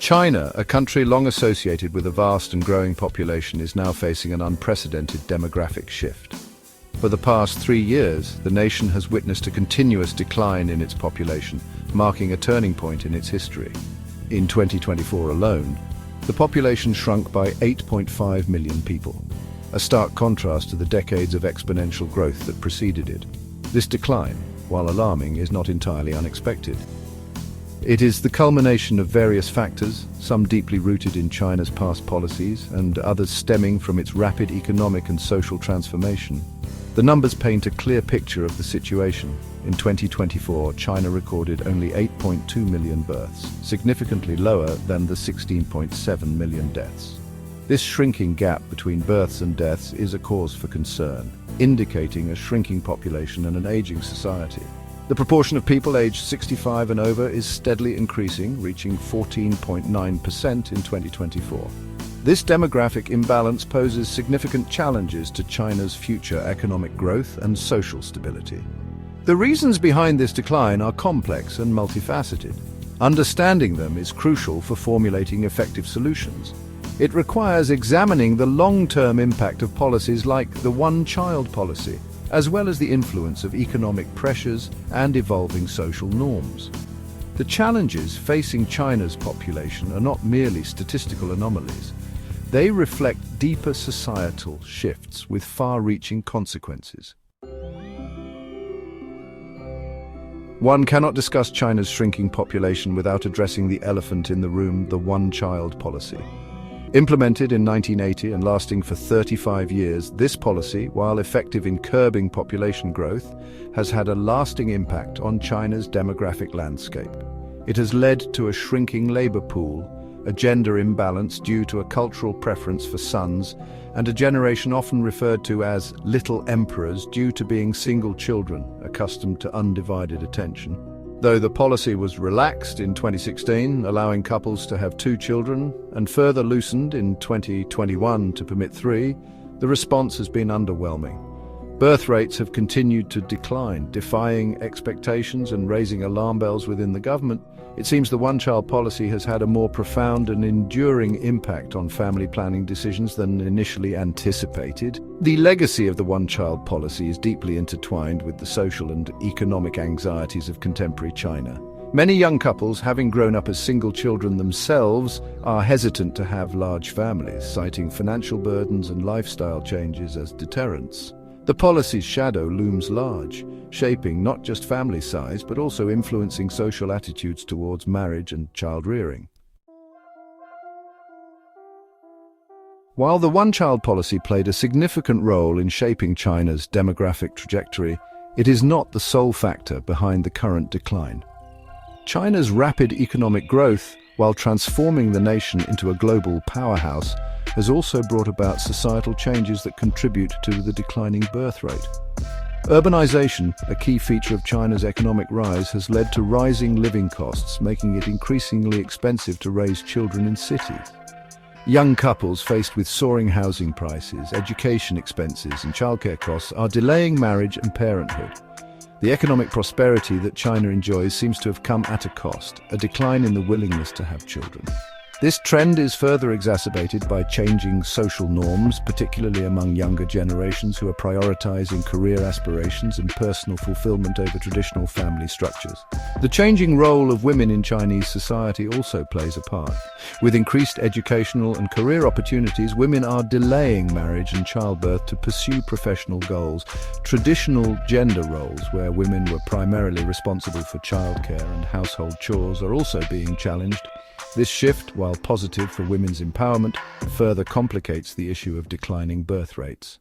China, a country long associated with a vast and growing population, is now facing an unprecedented demographic shift. For the past 3 years, the nation has witnessed a continuous decline in its population, marking a turning point in its history. In 2024 alone, the population shrunk by 8.5 million people, a stark contrast to the decades of exponential growth that preceded it. This decline, while alarming, is not entirely unexpected. It is the culmination of various factors, some deeply rooted in China's past policies and others stemming from its rapid economic and social transformation. The numbers paint a clear picture of the situation. In 2024, China recorded only 8.2 million births, significantly lower than the 16.7 million deaths. This shrinking gap between births and deaths is a cause for concern, indicating a shrinking population and an aging society. The proportion of people aged 65 and over is steadily increasing, reaching 14.9% in 2024. This demographic imbalance poses significant challenges to China's future economic growth and social stability. The reasons behind this decline are complex and multifaceted. Understanding them is crucial for formulating effective solutions. It requires examining the long-term impact of policies like the one-child policy, as well as the influence of economic pressures and evolving social norms. The challenges facing China's population are not merely statistical anomalies. They reflect deeper societal shifts with far-reaching consequences. One cannot discuss China's shrinking population without addressing the elephant in the room, the one-child policy. Implemented in 1980 and lasting for 35 years, this policy, while effective in curbing population growth, has had a lasting impact on China's demographic landscape. It has led to a shrinking labor pool, a gender imbalance due to a cultural preference for sons, and a generation often referred to as little emperors due to being single children accustomed to undivided attention. Though the policy was relaxed in 2016, allowing couples to have 2 children, and further loosened in 2021 to permit 3, the response has been underwhelming. Birth rates have continued to decline, defying expectations and raising alarm bells within the government. It seems the one-child policy has had a more profound and enduring impact on family planning decisions than initially anticipated. The legacy of the one-child policy is deeply intertwined with the social and economic anxieties of contemporary China. Many young couples, having grown up as single children themselves, are hesitant to have large families, citing financial burdens and lifestyle changes as deterrents. The policy's shadow looms large, shaping not just family size but also influencing social attitudes towards marriage and child-rearing. While the one-child policy played a significant role in shaping China's demographic trajectory, it is not the sole factor behind the current decline. China's rapid economic growth, while transforming the nation into a global powerhouse, has also brought about societal changes that contribute to the declining birth rate. Urbanization, a key feature of China's economic rise, has led to rising living costs, making it increasingly expensive to raise children in cities. Young couples faced with soaring housing prices, education expenses, and childcare costs are delaying marriage and parenthood. The economic prosperity that China enjoys seems to have come at a cost, a decline in the willingness to have children. This trend is further exacerbated by changing social norms, particularly among younger generations who are prioritizing career aspirations and personal fulfillment over traditional family structures. The changing role of women in Chinese society also plays a part. With increased educational and career opportunities, women are delaying marriage and childbirth to pursue professional goals. Traditional gender roles, where women were primarily responsible for childcare and household chores, are also being challenged. This shift, while positive for women's empowerment, further complicates the issue of declining birth rates.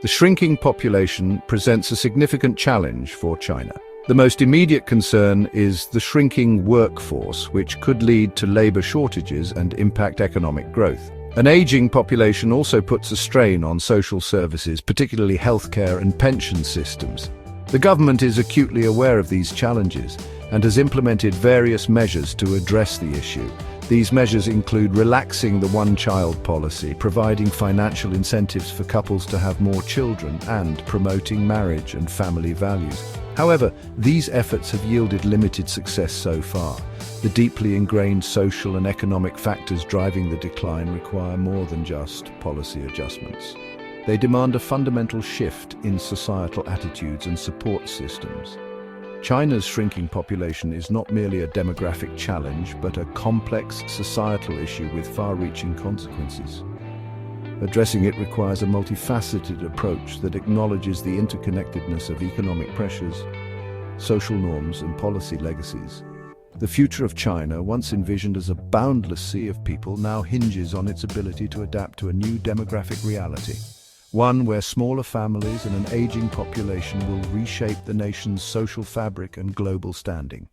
The shrinking population presents a significant challenge for China. The most immediate concern is the shrinking workforce, which could lead to labor shortages and impact economic growth. An aging population also puts a strain on social services, particularly healthcare and pension systems. The government is acutely aware of these challenges and has implemented various measures to address the issue. These measures include relaxing the one-child policy, providing financial incentives for couples to have more children, and promoting marriage and family values. However, these efforts have yielded limited success so far. The deeply ingrained social and economic factors driving the decline require more than just policy adjustments. They demand a fundamental shift in societal attitudes and support systems. China's shrinking population is not merely a demographic challenge, but a complex societal issue with far-reaching consequences. Addressing it requires a multifaceted approach that acknowledges the interconnectedness of economic pressures, social norms, and policy legacies. The future of China, once envisioned as a boundless sea of people, now hinges on its ability to adapt to a new demographic reality. One where smaller families and an aging population will reshape the nation's social fabric and global standing.